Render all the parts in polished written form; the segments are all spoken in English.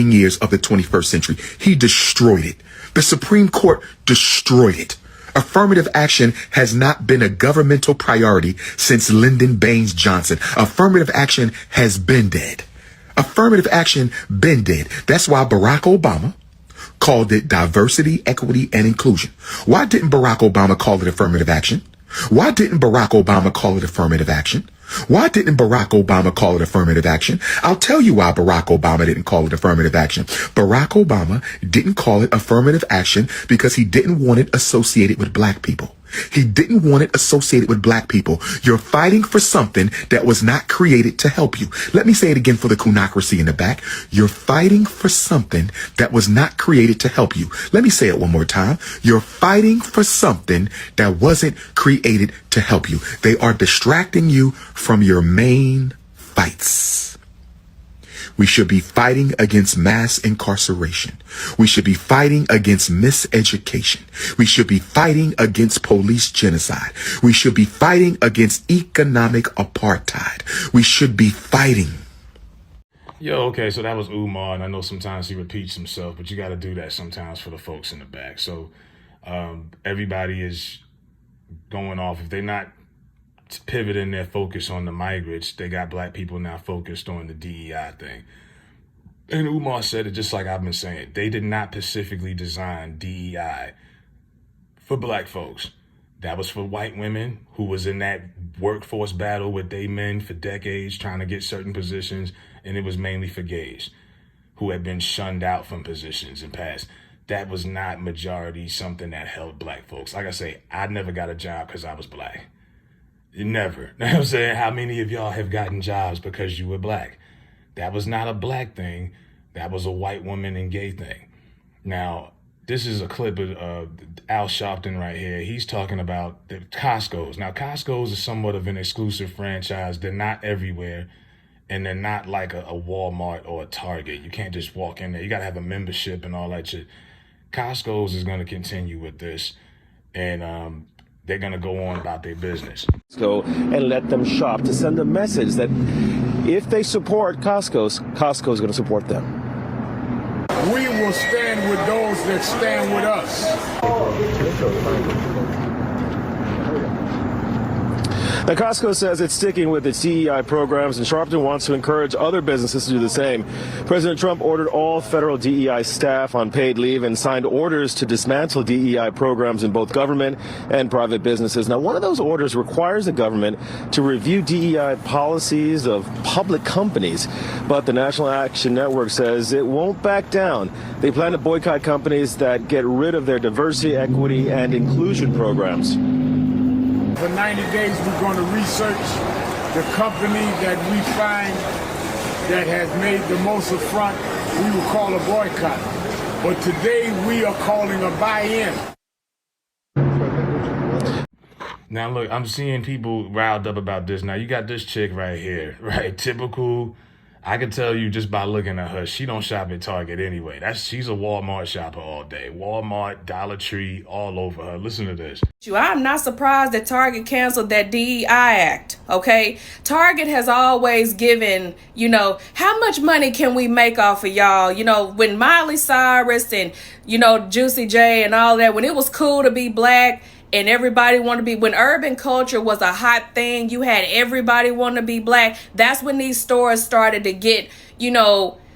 years of the 21st century. He destroyed it. The Supreme Court destroyed it. Affirmative action has not been a governmental priority since Lyndon Baines Johnson. Affirmative action has been dead. Affirmative action been dead. That's why Barack Obama called it diversity, equity, and inclusion. Why didn't Barack Obama call it affirmative action? Why didn't Barack Obama call it affirmative action? Why didn't Barack Obama call it affirmative action? I'll tell you why Barack Obama didn't call it affirmative action. Barack Obama didn't call it affirmative action because he didn't want it associated with black people. He didn't want it associated with black people. You're fighting for something that was not created to help you. Let me say it again for the kunocracy in the back. You're fighting for something that was not created to help you. Let me say it one more time. You're fighting for something that wasn't created to help you. They are distracting you from your main fights. We should be fighting against mass incarceration. We should be fighting against miseducation. We should be fighting against police genocide. We should be fighting against economic apartheid. We should be fighting. Yo, okay, so that was Umar, and I know sometimes he repeats himself, but you got to do that sometimes for the folks in the back. So everybody is going off. If they're not pivoting their focus on the migrants, they got black people now focused on the DEI thing. And Umar said it just like I've been saying. They did not specifically design DEI for black folks. That was for white women who was in that workforce battle with they men for decades trying to get certain positions. And it was mainly for gays who had been shunned out from positions in past. That was not majority something that helped black folks. Like I say, I never got a job because I was black. Never. You know what I'm saying? How many of y'all have gotten jobs because you were black? That was not a black thing. That was a white woman and gay thing. Now, this is a clip of Al Sharpton right here. He's talking about the Costco's. Now, Costco's is somewhat of an exclusive franchise. They're not everywhere, and they're not like a Walmart or a Target. You can't just walk in there. You got to have a membership and all that shit. Costco's is going to continue with this, and they're going to go on about their business. Go and let them shop to send a message that if they support Costco's going to support them. We will stand with those that stand with us. Now, Costco says it's sticking with its DEI programs, and Sharpton wants to encourage other businesses to do the same. President Trump ordered all federal DEI staff on paid leave and signed orders to dismantle DEI programs in both government and private businesses. Now, one of those orders requires the government to review DEI policies of public companies, but the National Action Network says it won't back down. They plan to boycott companies that get rid of their diversity, equity, and inclusion programs. For 90 days, we're going to research the company that we find that has made the most affront. We will call a boycott. But today, we are calling a buy-in. Now, look, I'm seeing people riled up about this. Now, you got this chick right here, right? Typical. I can tell you just by looking at her, she don't shop at Target anyway. She's a Walmart shopper all day. Walmart, Dollar Tree, all over her. Listen to this. I'm not surprised that Target canceled that DEI Act, okay? Target has always given, how much money can we make off of y'all? When Miley Cyrus and, Juicy J and all that, when it was cool to be black, and everybody wanted to be, when urban culture was a hot thing, you had everybody want to be black. That's when these stores started to get,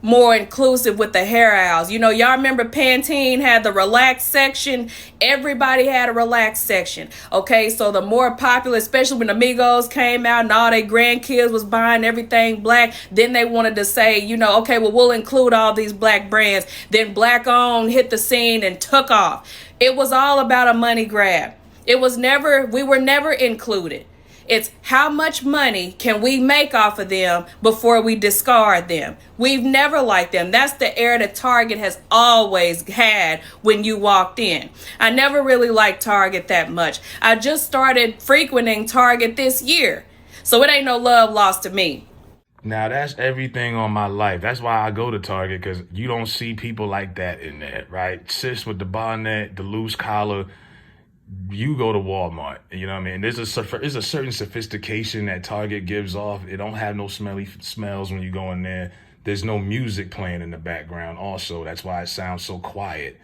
more inclusive with the hair aisles. Y'all remember Pantene had the relaxed section. Everybody had a relaxed section. Okay, so the more popular, especially when the Migos came out and all their grandkids was buying everything black, then they wanted to say, okay, well, we'll include all these black brands. Then Black Owned hit the scene and took off. It was all about a money grab. We were never included. It's how much money can we make off of them before we discard them. We've never liked them. That's the air that Target has always had when you walked in. I never really liked Target that much. I just started frequenting Target this year. So it ain't no love lost to me. Now, that's everything on my life. That's why I go to Target, because you don't see people like that in there, right? Sis with the bonnet, the loose collar. You go to Walmart, you know what I mean? There's a certain sophistication that Target gives off. It don't have no smelly smells when you go in there. There's no music playing in the background also. That's why it sounds so quiet.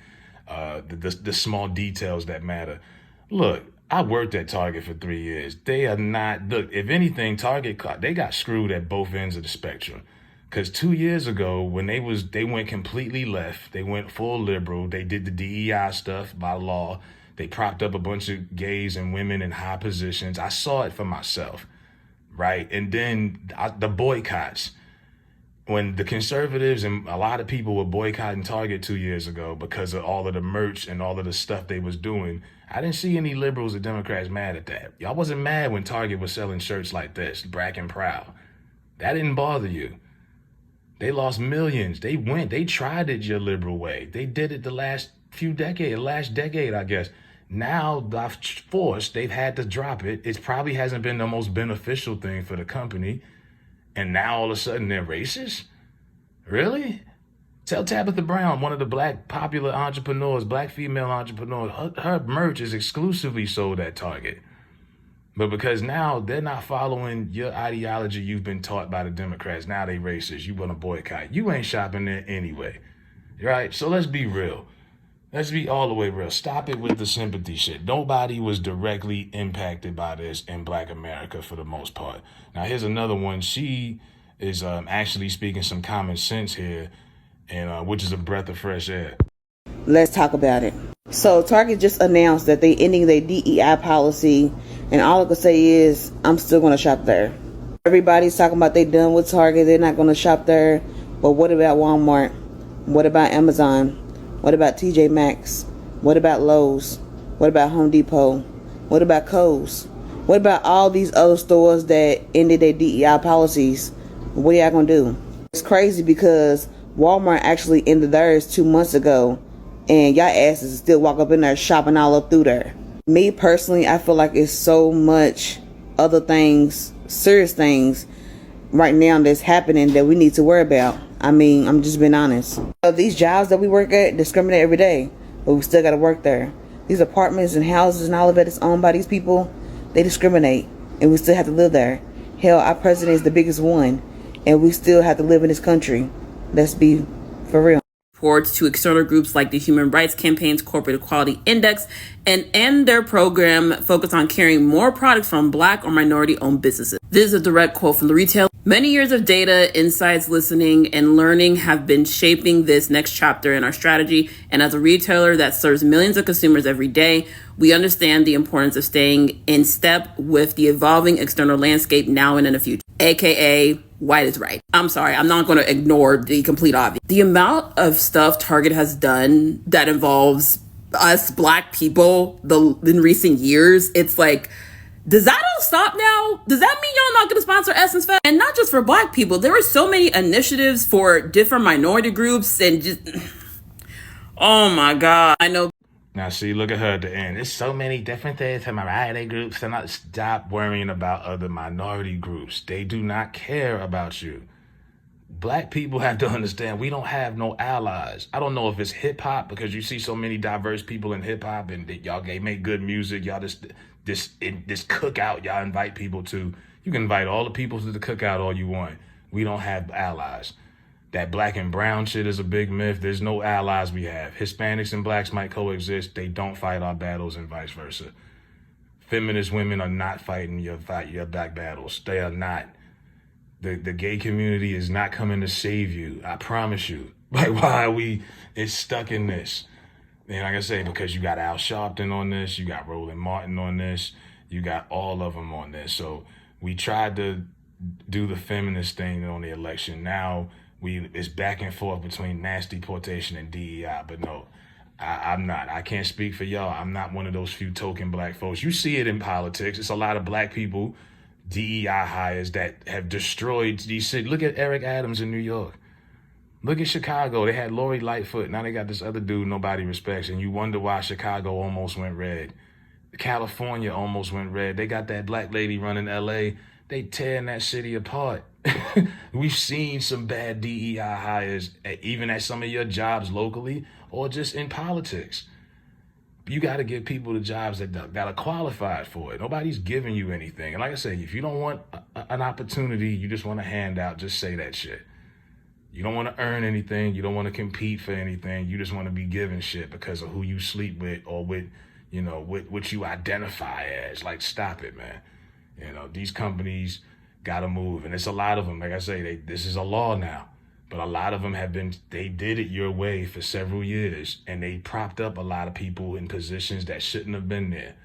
The small details that matter. Look, I worked at Target for 3 years. They are not, look, if anything, Target, they got screwed at both ends of the spectrum. Because 2 years ago, when they went completely left, they went full liberal, they did the DEI stuff by law, they propped up a bunch of gays and women in high positions. I saw it for myself, right? And then the boycotts. When the conservatives and a lot of people were boycotting Target 2 years ago because of all of the merch and all of the stuff they was doing, I didn't see any liberals or Democrats mad at that. Y'all wasn't mad when Target was selling shirts like this, black and proud. That didn't bother you. They lost millions. They tried it your liberal way. They did it the last decade, I guess. Now, by force, they've had to drop it. It probably hasn't been the most beneficial thing for the company. And now all of a sudden they're racist? Really? Tell Tabitha Brown, one of the black popular entrepreneurs, black female entrepreneurs, her merch is exclusively sold at Target. But because now they're not following your ideology you've been taught by the Democrats, now they racist, you want to boycott. You ain't shopping there anyway, right? So let's be real. Let's be all the way real. Stop it with the sympathy shit. Nobody was directly impacted by this in Black America for the most part. Now, here's another one. She is actually speaking some common sense here, and which is a breath of fresh air. Let's talk about it. So Target just announced that they ending their DEI policy, and all I can say is I'm still going to shop there. Everybody's talking about they done with Target. They're not going to shop there. But what about Walmart? What about Amazon? What about TJ Maxx? What about Lowe's? What about Home Depot? What about Kohl's? What about all these other stores that ended their DEI policies? What are y'all going to do? It's crazy because Walmart actually ended theirs 2 months ago, and y'all asses still walk up in there shopping all up through there. Me personally, I feel like it's so much other things, serious things right now that's happening that we need to worry about. I mean, I'm just being honest. So these jobs that we work at discriminate every day, but we still got to work there. These apartments and houses and all of it is owned by these people. They discriminate, and we still have to live there. Hell, our president is the biggest one, and we still have to live in this country. Let's be for real. Reports to external groups like the Human Rights Campaign's Corporate Equality Index and their program focus on carrying more products from Black or minority-owned businesses. This is a direct quote from the retailer. Many years of data, insights, listening, and learning have been shaping this next chapter in our strategy. And as a retailer that serves millions of consumers every day, we understand the importance of staying in step with the evolving external landscape now and in the future, aka white is right. I'm sorry, I'm not going to ignore the complete obvious. The amount of stuff Target has done that involves us Black people in recent years, it's like, does that all stop now? Does that mean y'all not going to sponsor Essence Fest? And not just for Black people. There were so many initiatives for different minority groups and just, oh my God. I know. Now, see, look at her at the end. There's so many different things for minority groups. So not stop worrying about other minority groups. They do not care about you. Black people have to understand we don't have no allies. I don't know if it's hip hop because you see so many diverse people in hip hop and y'all make good music. Y'all this cookout y'all invite people to. You can invite all the people to the cookout all you want. We don't have allies. That black and brown shit is a big myth. There's no allies we have. Hispanics and blacks might coexist. They don't fight our battles and vice versa. Feminist women are not fighting your black battles. They are not. The gay community is not coming to save you. I promise you. Like, why are we stuck in this? And like I say, because you got Al Sharpton on this, you got Roland Martin on this, you got all of them on this. So we tried to do the feminist thing on the election. Now it's back and forth between mass deportation and DEI. But no, I'm not. I can't speak for y'all. I'm not one of those few token Black folks. You see it in politics. It's a lot of Black people, DEI hires that have destroyed these cities. Look at Eric Adams in New York. Look at Chicago. They had Lori Lightfoot. Now they got this other dude nobody respects. And you wonder why Chicago almost went red. California almost went red. They got that black lady running LA. They tearing that city apart. We've seen some bad DEI hires, even at some of your jobs locally or just in politics. You got to give people the jobs that are qualified for it. Nobody's giving you anything. And like I say, if you don't want an opportunity, you just want a handout, just say that shit. You don't want to earn anything. You don't want to compete for anything. You just want to be given shit because of who you sleep with or with, you know, with what you identify as. Like, stop it, man. You know, these companies got to move. And it's a lot of them. Like I say, this is a law now. But a lot of them they did it your way for several years. And they propped up a lot of people in positions that shouldn't have been there.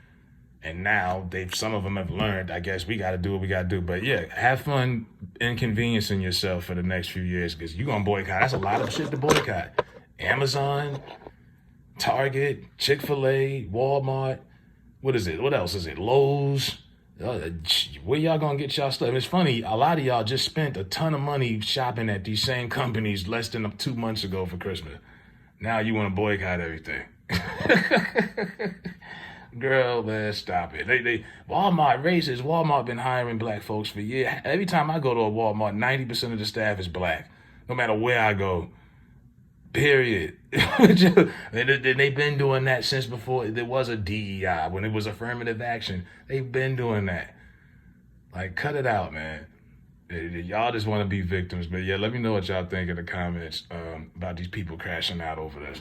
And now some of them have learned, I guess we got to do what we got to do. But yeah, have fun inconveniencing yourself for the next few years because you're going to boycott. That's a lot of shit to boycott. Amazon, Target, Chick-fil-A, Walmart. What is it? What else is it? Lowe's. Where y'all going to get y'all stuff? It's funny, a lot of y'all just spent a ton of money shopping at these same companies less than 2 months ago for Christmas. Now you want to boycott everything. Girl, man, stop it. Walmart racist. Walmart been hiring black folks for years. Every time I go to a Walmart, 90% of the staff is black. No matter where I go. Period. They've been doing that since before there was a DEI. When it was affirmative action, they've been doing that. Like, cut it out, man. Y'all just want to be victims. But yeah, let me know what y'all think in the comments about these people crashing out over this.